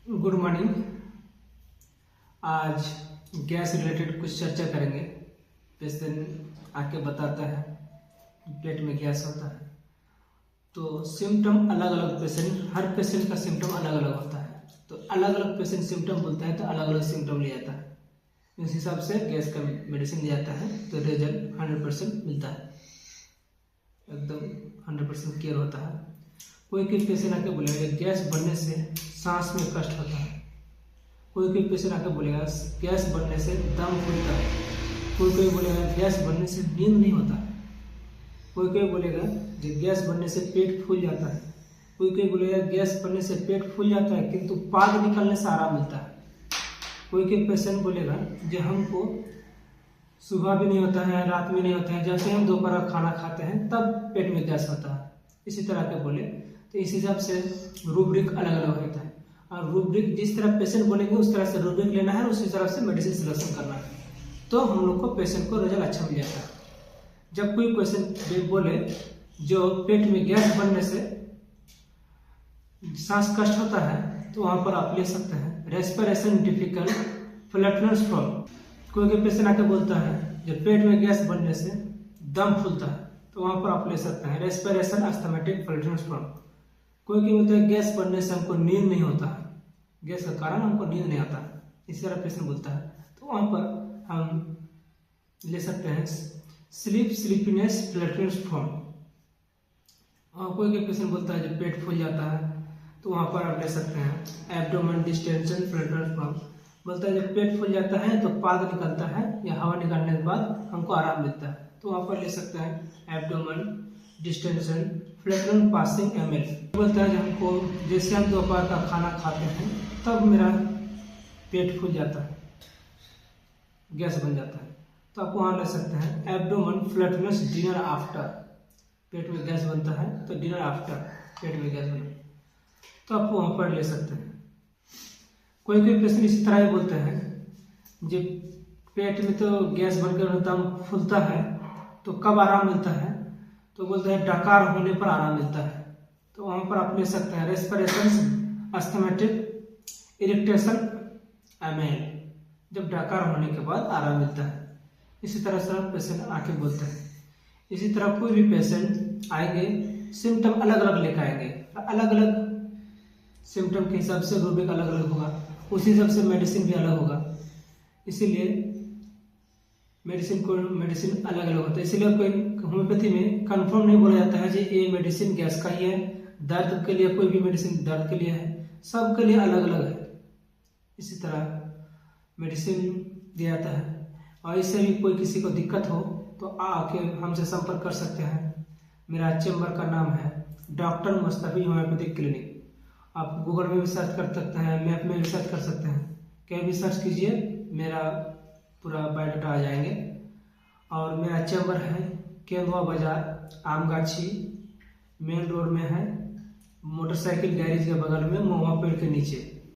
Good morning. आज gas related कुछ चर्चा करेंगे। पेशेंट आके बताता है पेट में गैस होता है, तो सिम्टम अलग अलग हर पेशेंट का सिम्टम अलग अलग होता है। तो अलग अलग पेशेंट सिम्टम बोलता है तो अलग अलग सिम्टम ले जाता है, उस हिसाब से गैस का मेडिसिन ले जाता है, तो रिजल्ट 100% मिलता है, एकदम 100% क्लियर होता है। कोई पेशेंट आके बोलेगा गैस बनने से सांस में कष्ट होता है, कोई पेशेंट आके बोलेगा गैस बनने से दम फूलता है, कोई बोलेगा गैस बनने से नींद नहीं होता, कोई बोलेगा जो गैस बनने से पेट फूल जाता है, कोई बोलेगा गैस बनने से पेट फूल जाता है किंतु पाद निकलने से आराम मिलता है, कोई पेशेंट बोलेगा जो हमको सुबह भी नहीं होता है, रात में नहीं होता है, जैसे हम दोपहर खाना खाते हैं तब पेट में गैस होता है, इसी तरह के बोले। तो इस हिसाब से रूब्रिक अलग अलग होता है, और रूब्रिक जिस तरह पेशेंट बोलेंगे उस तरह से रूब्रिक लेना है, उसी तरह से मेडिसिन सिलेक्शन करना है, तो हम लोग को पेशेंट को रिजल्ट अच्छा मिल जाता है। जब कोई पेशेंट बोले जो पेट में गैस बनने से सांस कष्ट होता है, तो वहाँ पर आप ले सकते हैं रेस्पिरेशन डिफिकल्ट फ्लैटनेस फ्रॉम। कोई पेशेंट आके बोलता है जो पेट में गैस बनने से दम फूलता है, तो वहाँ पर आप ले सकते हैं रेस्पिरेशन अस्थमैटिक फ्लैटनेस फ्रॉम। कोई बोलता है गैस बनने से हमको नींद नहीं होता है, गैस का कारण हमको नींद नहीं आता है, इसी तरह पेशेंट बोलता है, तो वहाँ पर हम ले सकते हैं स्लीपीनेस फ्लैटनेस फ्रॉम। और कोई पेशेंट बोलता है जब पेट फूल जाता है, तो वहाँ पर आप ले सकते हैं एब्डोमेन डिस्टेंशन फ्लैटनेस फ्रॉम। बोलता है जब पेट फूल जाता है तो पाद निकलता है या हवा निकालने के बाद हमको आराम मिलता है, तो वहाँ पर ले सकते हैं abdomen distension flatten passing ml। बोलता है जब हमको जैसे हम दोपहर का खाना खाते हैं तब मेरा पेट फूल जाता है, गैस बन जाता है, तो आप वहाँ ले सकते हैं एब्डोमेन फ्लैटनेस डिनर आफ्टर। पेट में गैस बनता है तो डिनर आफ्टर पेट में गैस बना, तो आप वहाँ पर ले सकते हैं। कोई पेशेंट इसी तरह ही बोलते हैं जब पेट में तो गैस बनकर दम फूलता है तो कब आराम मिलता है, तो बोलते हैं डकार होने पर आराम मिलता है, तो वहाँ पर आप ले सकते हैं रेस्पिरेशन अस्थमैटिक इरिटेशन ml, जब डकार होने के बाद आराम मिलता है। इसी तरह से पेशेंट आके बोलते हैं। इसी तरह कोई भी पेशेंट आएंगे सिम्टम अलग अलग लेकर आएंगे, अलग अलग सिम्टम के हिसाब से रूब्रिक अलग अलग होगा, उसी हिसाब से मेडिसिन भी अलग होगा, इसीलिए मेडिसिन अलग अलग होता है। इसीलिए कोई होम्योपैथी में कंफर्म नहीं बोला जाता है कि ये मेडिसिन गैस का ही है, दर्द के लिए कोई भी मेडिसिन दर्द के लिए है, सबके लिए अलग अलग है। इसी तरह मेडिसिन दिया जाता है, और इससे भी कोई किसी को दिक्कत हो तो आके हमसे संपर्क कर सकते हैं। मेरा चैम्बर का नाम है डॉक्टर मुस्तफी होम्योपैथिक क्लिनिक। आप गूगल में भी सर्च कर सकते हैं, मैप में भी सर्च कर सकते हैं, कहीं भी सर्च कीजिए, मेरा पूरा बायोडाटा आ जाएंगे। और मेरा चैम्बर है केंदुआ बाजार आमगाछी मेन रोड में है, मोटरसाइकिल गैरेज के बगल में महुआ पेड़ के नीचे।